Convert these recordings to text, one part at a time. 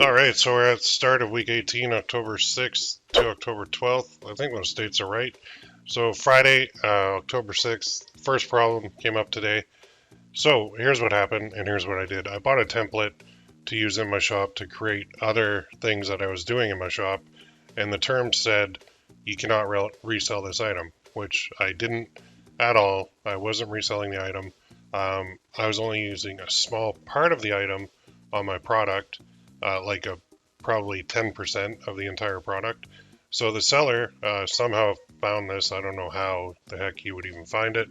All right, so we're at the start of week 18, October 6th to October 12th. I think those dates are right. So Friday, October 6th, first problem came up today. So here's what happened, and here's what I did. I bought a template to use in my shop to create other things that I was doing in my shop, and the term said you cannot resell this item, which I didn't at all. I wasn't reselling the item. I was only using a small part of the item on my product, like a probably 10% of the entire product. So the seller somehow found this. I don't know how the heck he would even find it.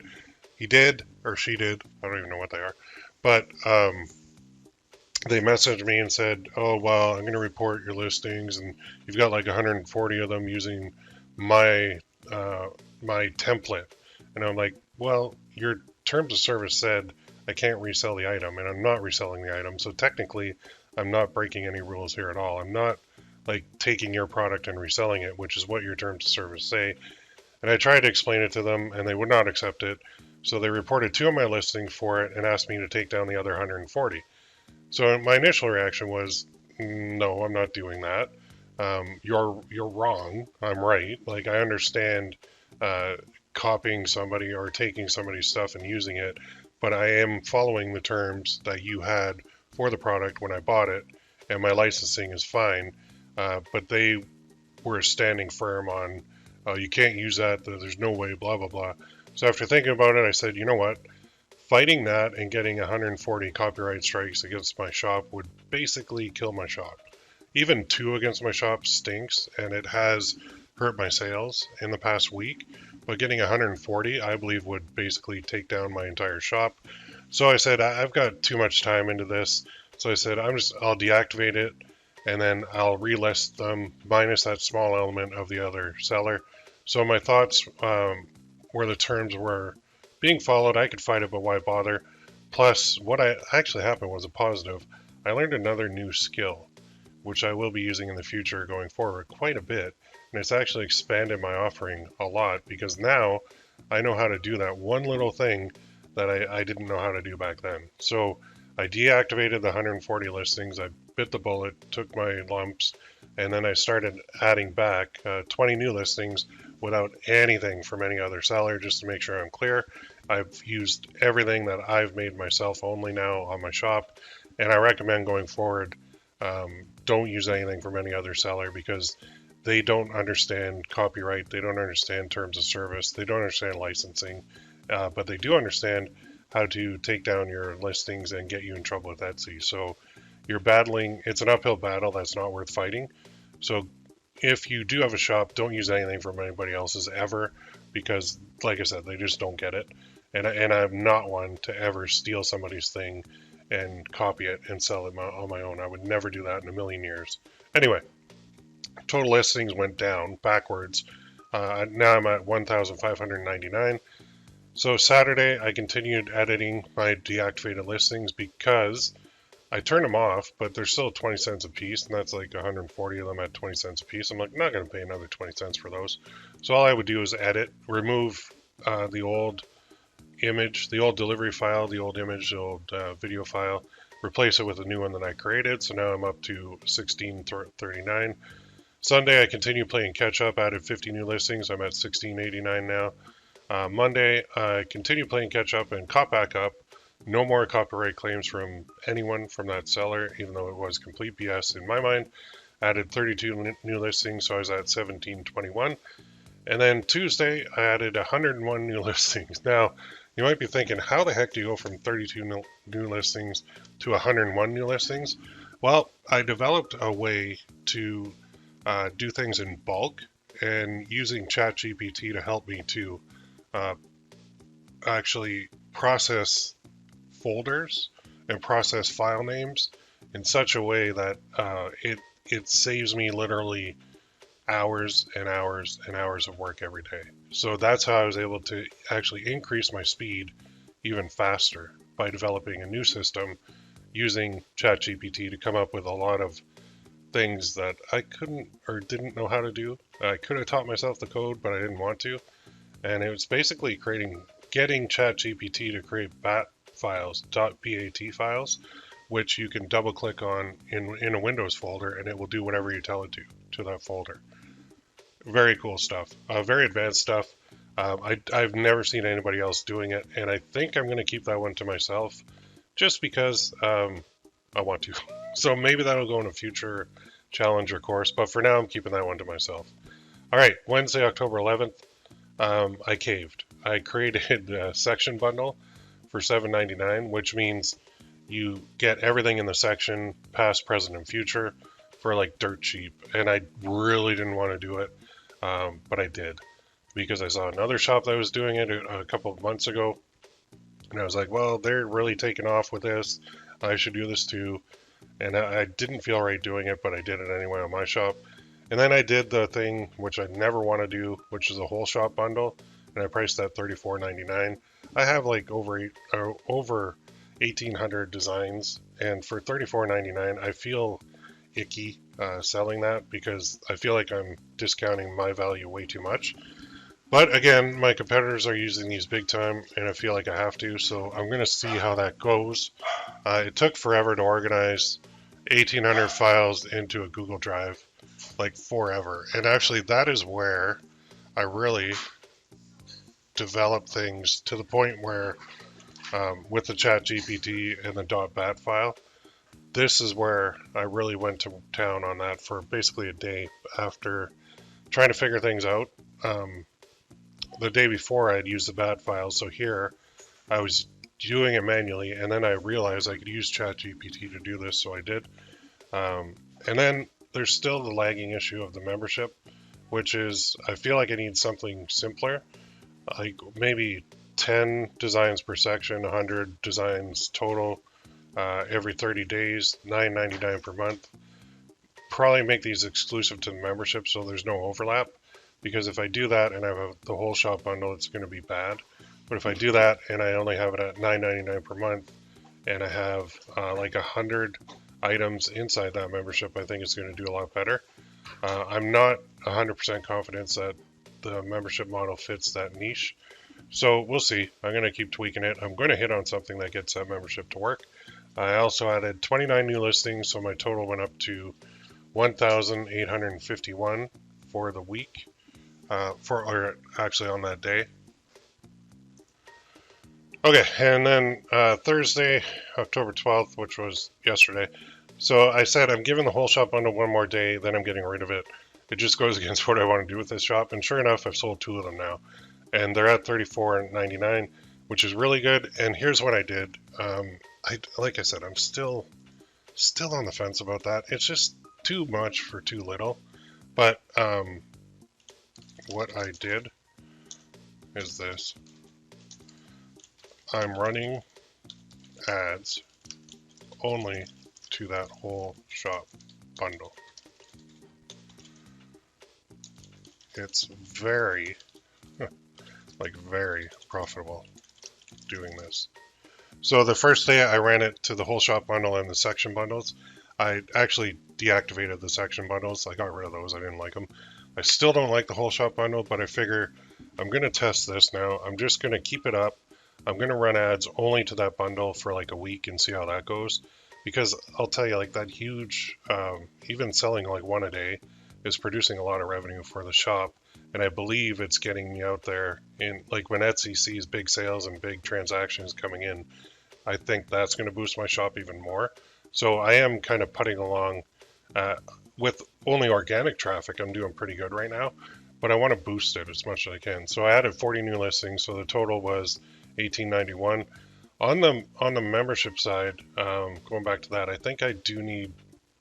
He did, or she did. I don't even know what they are. But they messaged me and said, "Oh, well, I'm going to report your listings, and you've got like 140 of them using my my template." And I'm like, "Well, your terms of service said I can't resell the item, and I'm not reselling the item. So technically, I'm not breaking any rules here at all. I'm not like taking your product and reselling it, which is what your terms of service say." And I tried to explain it to them, and they would not accept it. So they reported two of my listings for it and asked me to take down the other 140. So my initial reaction was, no, I'm not doing that. You're wrong. I'm right. Like I understand uh, copying somebody or taking somebody's stuff and using it, but I am following the terms that you had for the product when I bought it, and my licensing is fine. But they were standing firm on, you can't use that. There's no way. Blah blah blah. So after thinking about it, I said, you know what? Fighting that and getting 140 copyright strikes against my shop would basically kill my shop. Even two against my shop stinks, and it has hurt my sales in the past week. But getting 140, I believe, would basically take down my entire shop. So I said, I've got too much time into this. So I said, I'll deactivate it, and then I'll relist them minus that small element of the other seller. So my thoughts where the terms were being followed, I could fight it, but why bother? Plus, what I actually happened was a positive. I learned another new skill, which I will be using in the future going forward quite a bit. And it's actually expanded my offering a lot because now I know how to do that one little thing that I didn't know how to do back then. So I deactivated the 140 listings. I bit the bullet, took my lumps, and then I started adding back 20 new listings without anything from any other seller, just to make sure I'm clear. I've used everything that I've made myself only now on my shop, and I recommend going forward, don't use anything from any other seller because they don't understand copyright, they don't understand terms of service, they don't understand licensing, but they do understand how to take down your listings and get you in trouble with Etsy. So you're battling, it's an uphill battle that's not worth fighting. So if you do have a shop, don't use anything from anybody else's ever because, like I said, they just don't get it. And I'm not one to ever steal somebody's thing and copy it and sell it on my own. I would never do that in a million years. Anyway, total listings went down backwards. Now I'm at 1,599. So Saturday, I continued editing my deactivated listings because I turned them off, but they're still 20 cents a piece, and that's like 140 of them at 20 cents a piece. I'm like, not going to pay another 20 cents for those. So all I would do is edit, remove the old image, the old delivery file, the old image, the old video file, replace it with a new one that I created. So now I'm up to 1639. Sunday, I continue playing catch up, added 50 new listings. I'm at 1689 now. Monday, I continue playing catch up and caught back up. No more copyright claims from anyone from that seller, even though it was complete BS in my mind. Added 32 new listings, so I was at 1721. And then Tuesday, I added 101 new listings. Now, you might be thinking, how the heck do you go from 32 new listings to 101 new listings? Well, I developed a way to do things in bulk and using ChatGPT to help me to actually process folders and process file names in such a way that it saves me literally hours and hours and hours of work every day. So that's how I was able to actually increase my speed even faster by developing a new system using ChatGPT to come up with a lot of things that I couldn't or didn't know how to do. I could have taught myself the code, but I didn't want to. And it was basically getting ChatGPT to create BAT files, .bat files, which you can double click on in a Windows folder, and it will do whatever you tell it to that folder. Very cool stuff. Very advanced stuff. I've never seen anybody else doing it, and I think I'm going to keep that one to myself just because I want to. So maybe that'll go in a future challenge or course, but for now I'm keeping that one to myself. All right, Wednesday, October 11th, I caved. I created a section bundle for $7.99, which means you get everything in the section, past, present, and future, for like dirt cheap. And I really didn't want to do it, but I did because I saw another shop that was doing it a couple of months ago, and I was like, well, they're really taking off with this. I should do this too. And I didn't feel right doing it, but I did it anyway on my shop. And then I did the thing which I never want to do, which is a whole shop bundle, and I priced that $34.99. I have like over 1,800 designs, and for $34.99, I feel icky selling that because I feel like I'm discounting my value way too much. But again, my competitors are using these big time, and I feel like I have to, so I'm going to see how that goes. It took forever to organize 1,800 files into a Google Drive, like forever. And actually, that is where I really developed things to the point where, with the ChatGPT and the .bat file, this is where I really went to town on that for basically a day after trying to figure things out. The day before I had used the bat file, so here I was doing it manually, and then I realized I could use ChatGPT to do this, so I did. And then there's still the lagging issue of the membership, which is I feel like I need something simpler, like maybe 10 designs per section, 100 designs total every 30 days, $9.99 per month. Probably make these exclusive to the membership so there's no overlap. Because if I do that and I have the whole shop bundle, it's going to be bad. But if I do that and I only have it at $9.99 per month, and I have like 100 items inside that membership, I think it's going to do a lot better. I'm not 100% confident that the membership model fits that niche. So we'll see. I'm going to keep tweaking it. I'm going to hit on something that gets that membership to work. I also added 29 new listings, so my total went up to 1,851 for the week. Or actually on that day. Okay, and then Thursday, October 12th, which was yesterday. So I said I'm giving the whole shop bundle one more day, then I'm getting rid of it. It just goes against what I want to do with this shop, and sure enough, I've sold 2 of them now. And they're at $34.99, which is really good. And here's what I did. Like I said, I'm still on the fence about that. It's just too much for too little. But what I did is this. I'm running ads only to that whole shop bundle. It's very profitable doing this. So the first day I ran it to the whole shop bundle and the section bundles. I actually deactivated the section bundles. I got rid of those. I didn't like them. I still don't like the whole shop bundle, but I figure I'm going to test this now. I'm just going to keep it up. I'm going to run ads only to that bundle for like a week and see how that goes. Because I'll tell you, like that huge, even selling like one a day is producing a lot of revenue for the shop. And I believe it's getting me out there in like when Etsy sees big sales and big transactions coming in, I think that's going to boost my shop even more. So I am kind of putting along with only organic traffic. I'm doing pretty good right now, but I want to boost it as much as I can. So I added 40 new listings. So the total was $18.91. On the membership side, going back to that, I think I do need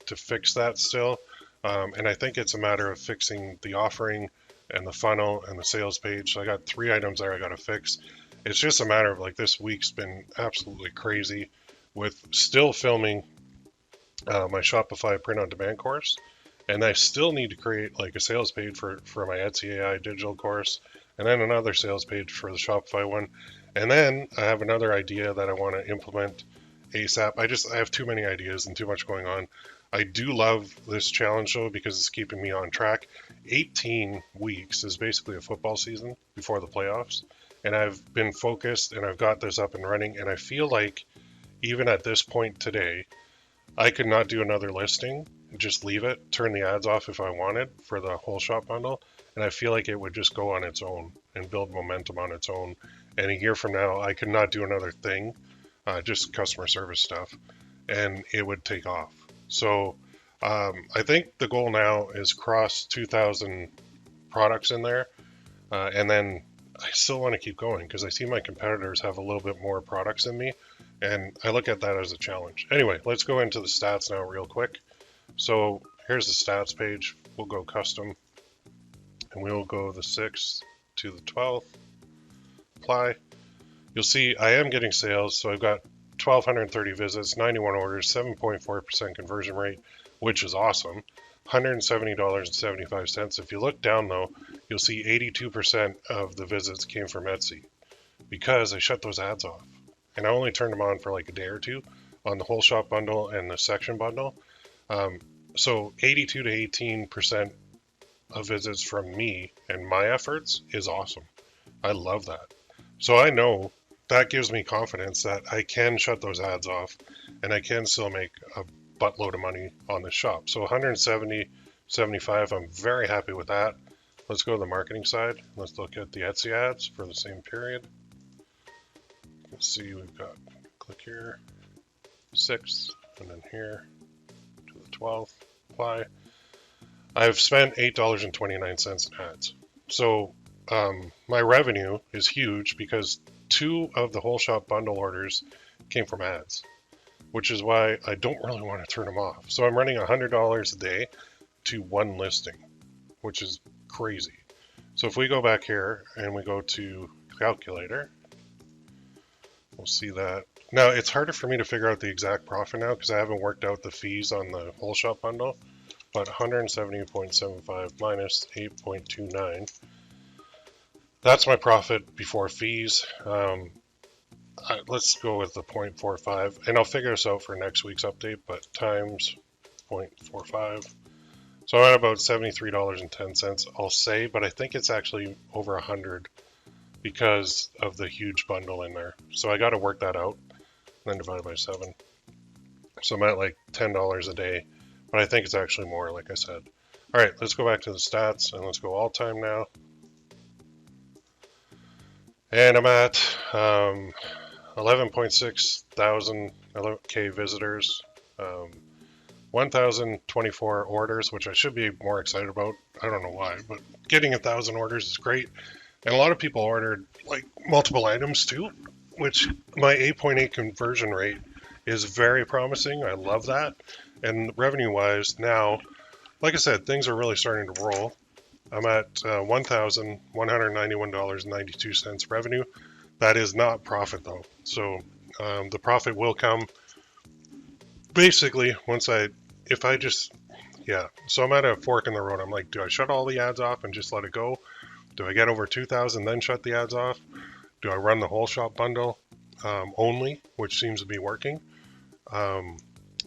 to fix that still. And I think it's a matter of fixing the offering and the funnel and the sales page. So I got 3 items there I got to fix. It's just a matter of like this week's been absolutely crazy with still filming my Shopify print on demand course. And I still need to create like a sales page for my Etsy AI digital course, and then another sales page for the Shopify one. And then I have another idea that I want to implement ASAP. I have too many ideas and too much going on. I do love this challenge though because it's keeping me on track. 18 weeks is basically a football season before the playoffs. And I've been focused and I've got this up and running. And I feel like even at this point today, I could not do another listing, just leave it, turn the ads off if I wanted for the whole shop bundle, and I feel like it would just go on its own and build momentum on its own. And a year from now, I could not do another thing, just customer service stuff, and it would take off. So I think the goal now is cross 2,000 products in there, and then I still want to keep going because I see my competitors have a little bit more products than me, and I look at that as a challenge. Anyway, let's go into the stats now real quick. So here's the stats page. We'll go custom, and we'll go the 6th to the 12th, apply. You'll see I am getting sales, so I've got 1,230 visits, 91 orders, 7.4% conversion rate, which is awesome. $170.75. If you look down though, you'll see 82% of the visits came from Etsy because I shut those ads off. And I only turned them on for like a day or two on the whole shop bundle and the section bundle. So 82 to 18% of visits from me and my efforts is awesome. I love that. So I know that gives me confidence that I can shut those ads off and I can still make a buttload of money on the shop. So 170.75, I'm very happy with that. Let's go to the marketing side. Let's look at the Etsy ads for the same period. Let's see, we've got, click here, 6th, and then here to the 12th, apply. I've spent $8.29 in ads. So my revenue is huge because 2 of the whole shop bundle orders came from ads, which is why I don't really want to turn them off. So I'm running $100 a day to 1 listing, which is crazy. So if we go back here and we go to calculator, we'll see that. Now it's harder for me to figure out the exact profit now because I haven't worked out the fees on the whole shop bundle, but 170.75 minus 8.29. That's my profit before fees. Let's go with the 0.45, and I'll figure this out for next week's update, but times 0.45. So I'm at about $73.10, I'll say, but I think it's actually over 100 because of the huge bundle in there. So I got to work that out, and then divide by 7. So I'm at like $10 a day, but I think it's actually more, like I said. All right, let's go back to the stats, and let's go all time now. And I'm at 11.6 thousand K visitors, 1,024 orders, which I should be more excited about. I don't know why, but getting 1,000 orders is great. And a lot of people ordered like multiple items too, which my 8.8 conversion rate is very promising. I love that. And revenue wise now, like I said, things are really starting to roll. I'm at $1,191.92 revenue. That is not profit though. So the profit will come basically once so I'm at a fork in the road. I'm like, do I shut all the ads off and just let it go? Do I get over 2,000 then shut the ads off? Do I run the whole shop bundle only, which seems to be working?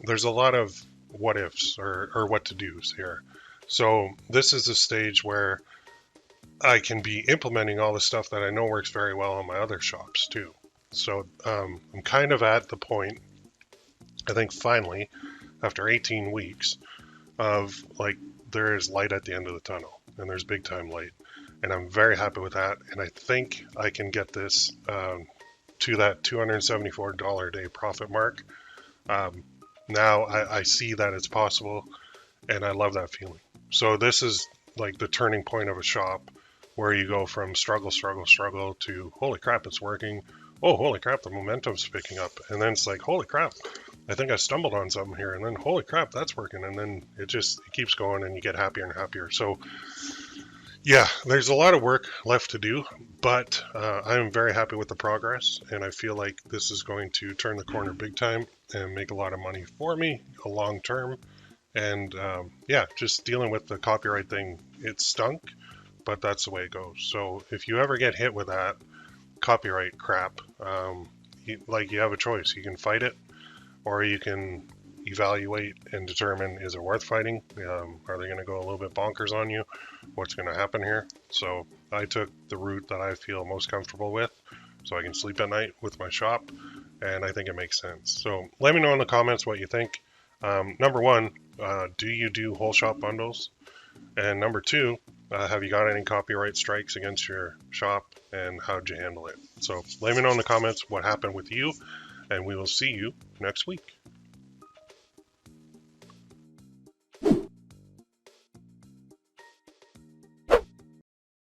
There's a lot of what ifs or what to do's here. So this is a stage where I can be implementing all the stuff that I know works very well on my other shops too. So I'm kind of at the point, I think finally, after 18 weeks of like, there is light at the end of the tunnel and there's big time light. And I'm very happy with that. And I think I can get this to that $274 a day profit mark. Now I see that it's possible and I love that feeling. So this is like the turning point of a shop where you go from struggle to holy crap, it's working. Oh, holy crap, the momentum's picking up. And then it's like, holy crap, I think I stumbled on something here. And then holy crap, that's working. And then it keeps going and you get happier and happier. So yeah, there's a lot of work left to do, but I am very happy with the progress. And I feel like this is going to turn the corner big time and make a lot of money for me long term. And just dealing with the copyright thing, it stunk, but that's the way it goes. So if you ever get hit with that copyright crap, you have a choice. You can fight it, or you can evaluate and determine, is it worth fighting? Are they going to go a little bit bonkers on you? What's going to happen here? So I took the route that I feel most comfortable with, so I can sleep at night with my shop, and I think it makes sense. So let me know in the comments what you think. Number one, do you do whole shop bundles? And number two, have you got any copyright strikes against your shop, and how'd you handle it? So let me know in the comments what happened with you, and we will see you next week.